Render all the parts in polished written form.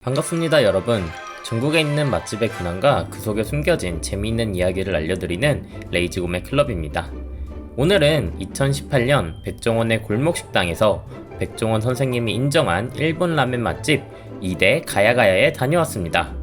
반갑습니다 여러분. 전국에 있는 맛집의 근황과 그 속에 숨겨진 재미있는 이야기를 알려드리는 레이지고메 클럽입니다. 오늘은 2018년 백종원의 골목식당에서 백종원 선생님이 인정한 일본 라멘 맛집 2대 가야가야에 다녀왔습니다.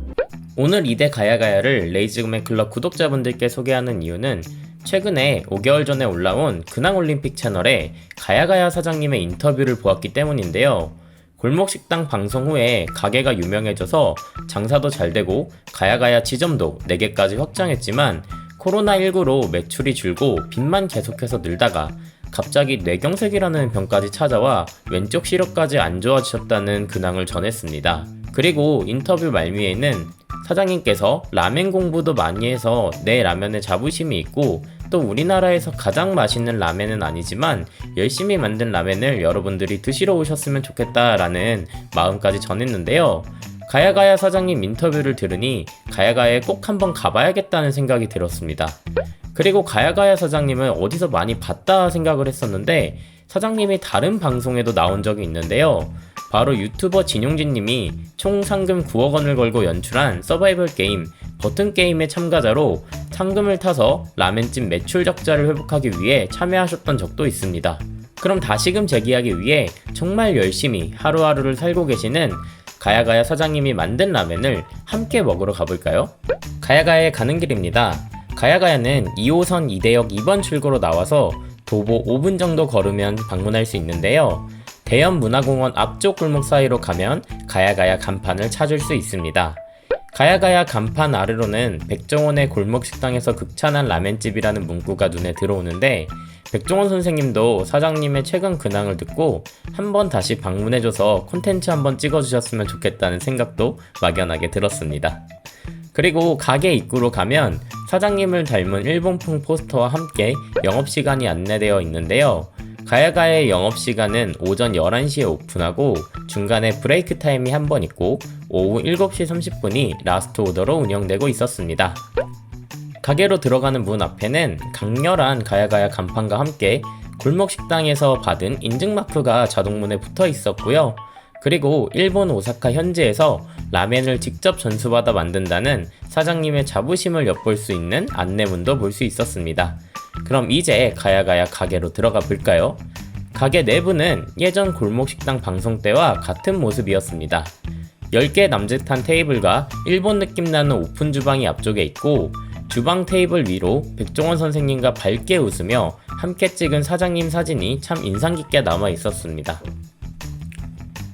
오늘 2대 가야가야를 레이지고메 클럽 구독자분들께 소개하는 이유는 최근에 5개월 전에 올라온 근황올림픽 채널에 가야가야 사장님의 인터뷰를 보았기 때문인데요. 골목식당 방송 후에 가게가 유명해져서 장사도 잘 되고 가야가야 지점도 4개까지 확장했지만 코로나19로 매출이 줄고 빚만 계속해서 늘다가 갑자기 뇌경색이라는 병까지 찾아와 왼쪽 시력까지 안 좋아지셨다는 근황을 전했습니다. 그리고 인터뷰 말미에는 사장님께서 라멘 공부도 많이 해서 내 라면에 자부심이 있고 또 우리나라에서 가장 맛있는 라멘은 아니지만 열심히 만든 라멘을 여러분들이 드시러 오셨으면 좋겠다라는 마음까지 전했는데요. 가야가야 사장님 인터뷰를 들으니 가야가야에 꼭 한번 가봐야겠다는 생각이 들었습니다. 그리고 가야가야 사장님을 어디서 많이 봤다 생각을 했었는데 사장님이 다른 방송에도 나온 적이 있는데요. 바로 유튜버 진용진님이 총 상금 9억 원을 걸고 연출한 서바이벌 게임 버튼게임의 참가자로 상금을 타서 라멘집 매출 적자를 회복하기 위해 참여하셨던 적도 있습니다. 그럼 다시금 재기하기 위해 정말 열심히 하루하루를 살고 계시는 가야가야 사장님이 만든 라멘을 함께 먹으러 가볼까요? 가야가야에 가는 길입니다. 가야가야는 2호선 이대역 2번 출구로 나와서 도보 5분 정도 걸으면 방문할 수 있는데요. 대연문화공원 앞쪽 골목 사이로 가면 가야가야 간판을 찾을 수 있습니다. 가야가야 간판 아래로는 백종원의 골목식당에서 극찬한 라멘집이라는 문구가 눈에 들어오는데 백종원 선생님도 사장님의 최근 근황을 듣고 한번 다시 방문해줘서 콘텐츠 한번 찍어주셨으면 좋겠다는 생각도 막연하게 들었습니다. 그리고 가게 입구로 가면 사장님을 닮은 일본풍 포스터와 함께 영업시간이 안내되어 있는데요. 가야가야의 영업시간은 오전 11시에 오픈하고 중간에 브레이크 타임이 한 번 있고 오후 7시 30분이 라스트 오더로 운영되고 있었습니다. 가게로 들어가는 문 앞에는 강렬한 가야가야 간판과 함께 골목식당에서 받은 인증마크가 자동문에 붙어 있었고요. 그리고 일본 오사카 현지에서 라멘을 직접 전수받아 만든다는 사장님의 자부심을 엿볼 수 있는 안내문도 볼 수 있었습니다. 그럼 이제 가야가야 가게로 들어가 볼까요? 가게 내부는 예전 골목식당 방송 때와 같은 모습이었습니다. 10개 남짓한 테이블과 일본 느낌 나는 오픈 주방이 앞쪽에 있고 주방 테이블 위로 백종원 선생님과 밝게 웃으며 함께 찍은 사장님 사진이 참 인상 깊게 남아 있었습니다.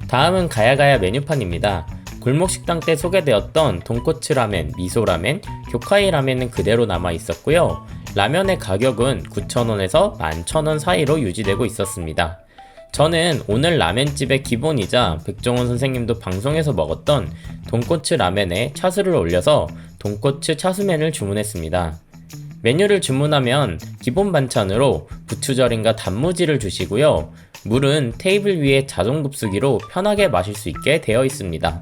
다음은 가야가야 메뉴판입니다. 골목식당 때 소개되었던 돈코츠 라멘, 미소 라멘, 교카이 라멘은 그대로 남아 있었고요. 라면의 가격은 9,000원에서 11,000원 사이로 유지되고 있었습니다. 저는 오늘 라멘집의 기본이자 백종원 선생님도 방송에서 먹었던 돈코츠 라멘에 차수를 올려서 돈코츠 차수면을 주문했습니다. 메뉴를 주문하면 기본 반찬으로 부추절임과 단무지를 주시고요. 물은 테이블 위에 자동급수기로 편하게 마실 수 있게 되어 있습니다.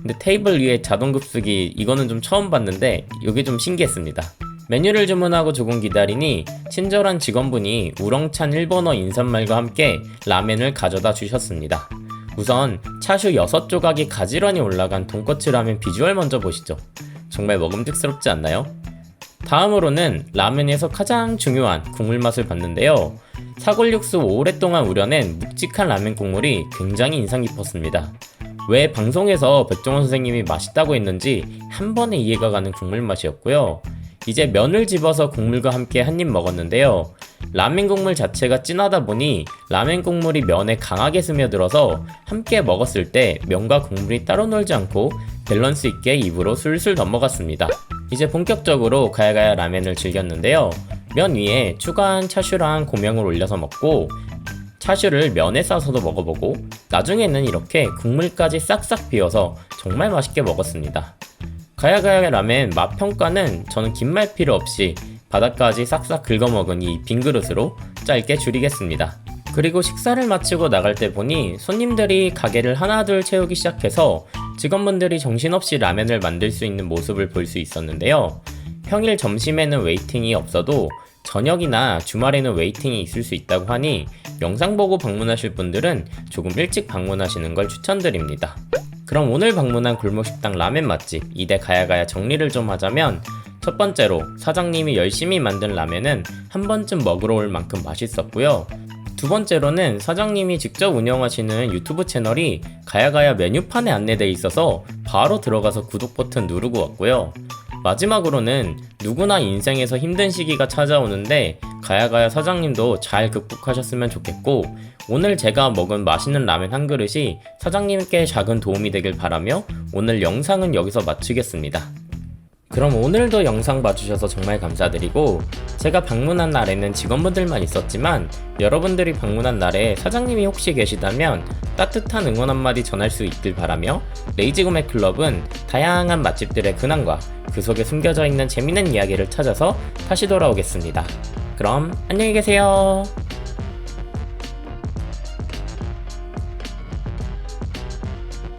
근데 테이블 위에 자동급수기 이거는 좀 처음 봤는데 이게 좀 신기했습니다. 메뉴를 주문하고 조금 기다리니 친절한 직원분이 우렁찬 일본어 인사말과 함께 라멘을 가져다 주셨습니다. 우선 차슈 6조각이 가지런히 올라간 돈코츠 라멘 비주얼 먼저 보시죠. 정말 먹음직스럽지 않나요? 다음으로는 라멘에서 가장 중요한 국물 맛을 봤는데요. 사골육수 오랫동안 우려낸 묵직한 라멘 국물이 굉장히 인상 깊었습니다. 왜 방송에서 백종원 선생님이 맛있다고 했는지 한 번에 이해가 가는 국물 맛이었고요. 이제 면을 집어서 국물과 함께 한 입 먹었는데요. 라멘 국물 자체가 진하다 보니 라멘 국물이 면에 강하게 스며들어서 함께 먹었을 때 면과 국물이 따로 놀지 않고 밸런스 있게 입으로 술술 넘어갔습니다. 이제 본격적으로 가야가야 라멘을 즐겼는데요. 면 위에 추가한 차슈랑 고명을 올려서 먹고 차슈를 면에 싸서도 먹어보고 나중에는 이렇게 국물까지 싹싹 비워서 정말 맛있게 먹었습니다. 가야가야 라멘 맛 평가는 저는 긴 말 필요 없이 바닥까지 싹싹 긁어먹은 이 빈 그릇으로 짧게 줄이겠습니다. 그리고 식사를 마치고 나갈 때 보니 손님들이 가게를 하나둘 채우기 시작해서 직원분들이 정신없이 라멘을 만들 수 있는 모습을 볼 수 있었는데요. 평일 점심에는 웨이팅이 없어도 저녁이나 주말에는 웨이팅이 있을 수 있다고 하니 영상 보고 방문하실 분들은 조금 일찍 방문하시는 걸 추천드립니다. 그럼 오늘 방문한 골목식당 라멘 맛집 2대 가야가야 정리를 좀 하자면, 첫 번째로 사장님이 열심히 만든 라멘은 한 번쯤 먹으러 올 만큼 맛있었고요. 두 번째로는 사장님이 직접 운영하시는 유튜브 채널이 가야가야 메뉴판에 안내되어 있어서 바로 들어가서 구독 버튼 누르고 왔고요. 마지막으로는 누구나 인생에서 힘든 시기가 찾아오는데 가야가야 사장님도 잘 극복하셨으면 좋겠고, 오늘 제가 먹은 맛있는 라멘 한 그릇이 사장님께 작은 도움이 되길 바라며 오늘 영상은 여기서 마치겠습니다. 그럼 오늘도 영상 봐주셔서 정말 감사드리고, 제가 방문한 날에는 직원분들만 있었지만 여러분들이 방문한 날에 사장님이 혹시 계시다면 따뜻한 응원 한마디 전할 수 있길 바라며, 레이지구매 클럽은 다양한 맛집들의 근황과 그 속에 숨겨져 있는 재밌는 이야기를 찾아서 다시 돌아오겠습니다. 그럼 안녕히 계세요.